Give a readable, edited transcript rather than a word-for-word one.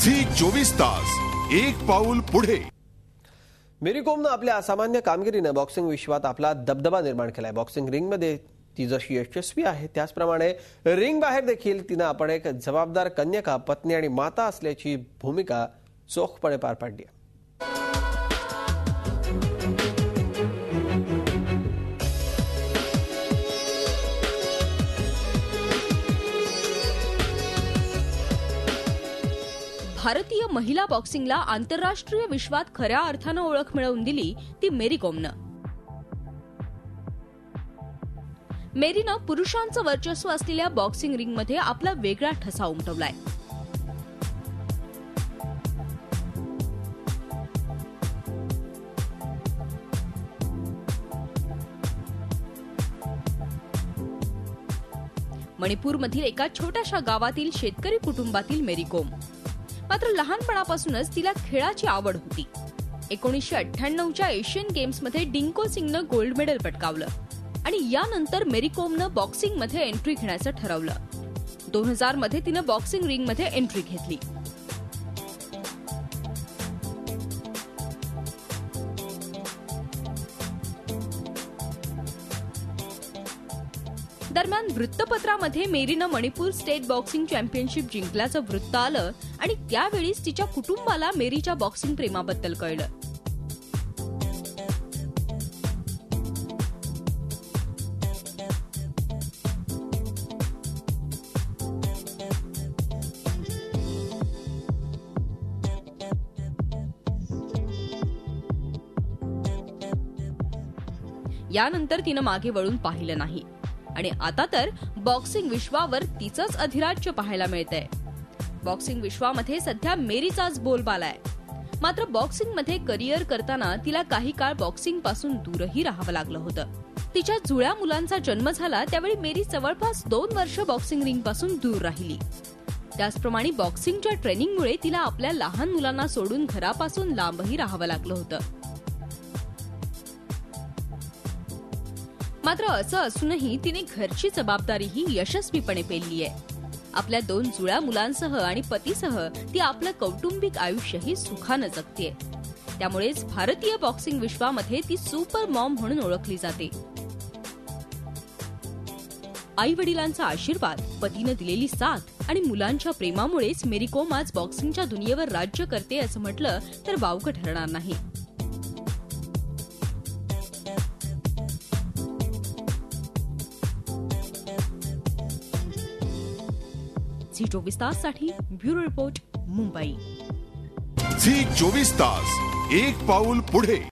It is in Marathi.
झी 24 तास एक पाऊल पुढे। मेरी कोमनं आपल्या असामान्य कामगिरीने बॉक्सिंग विश्वात आपला दबदबा निर्माण केलाय। बॉक्सिंग रिंगमध्ये ती जशी यशस्वी आहे त्याचप्रमाणे रिंग बाहेर देखील तिने आपण एक जबाबदार कन्यका, पत्नी आणि माता असल्याची भूमिका चोखपणे पार पाडली आहे। भारतीय महिला बॉक्सिंगला आंतरराष्ट्रीय विश्वात खऱ्या अर्थानं ओळख मिळवून दिली ती मेरी कोमनं। मेरीनं पुरुषांचं वर्चस्व असलेल्या बॉक्सिंग रिंगमध्ये आपला वेगळा ठसा उमटवलाय। मणिपूरमधील एका छोट्याशा गावातील शेतकरी कुटुंबातील मेरी कोम मात्र लहानपणापासूनच तिला खेळाची आवड होती। 1998च्या एशियन गेम्समध्ये डिंको सिंगनं गोल्ड मेडल पटकावलं आणि यानंतर मेरी कोमनं बॉक्सिंगमध्ये एंट्री घेण्याचं ठरवलं। 2000 मध्ये तिनं बॉक्सिंग रिंगमध्ये एंट्री घेतली। दरम्यान वृत्तपत्रामध्ये मेरीनं मणिपूर स्टेट बॉक्सिंग चॅम्पियनशिप जिंकल्याचं वृत्त आलं आणि त्यावेळीच तिच्या कुटुंबाला मेरीच्या बॉक्सिंग प्रेमाबद्दल कळलं। यानंतर तिनं मागे वळून पाहिलं नाही आणि आता तर बॉक्सिंग विश्वावर तिचंच अधिराज्य पाहायला मिळतंय। बॉक्सिंग विश्वामध्ये सध्या मेरीचाच बोलबाला आहे। मात्र बॉक्सिंगमध्ये करिअर करताना तिला काही काळ बॉक्सिंग पासून दूरही राहावं लागलं होतं। तिच्या जुळ्या मुलांचा जन्म झाला त्यावेळी मेरी जवळपास 2 वर्ष बॉक्सिंग रिंग पासून दूर राहिली। त्याचप्रमाणे बॉक्सिंगच्या ट्रेनिंगमुळे तिला आपल्या लहान मुलांना सोडून घरापासून लांबही राहावं लागलं होतं। मात्र असं असूनही तिने घरची जबाबदारीही यशस्वीपणे पेलली आहे। आपल्या 2 जुळ्या मुलांसह आणि पतीसह ती आपलं कौटुंबिक आयुष्यही सुखानं जगतेय। त्यामुळेच भारतीय बॉक्सिंग विश्वामध्ये ती सुपर मॉम म्हणून ओळखली जाते। आई वडिलांचा आशीर्वाद, पतीनं दिलेली साथ आणि मुलांच्या प्रेमामुळेच मेरी कोम आज बॉक्सिंगच्या दुनियेवर राज्य करते असं म्हटलं तर वावगं ठरणार नाही। झी 24 ताससाठी ब्युरो रिपोर्ट, मुंबई। झी 24 तास एक पाऊल पुढे।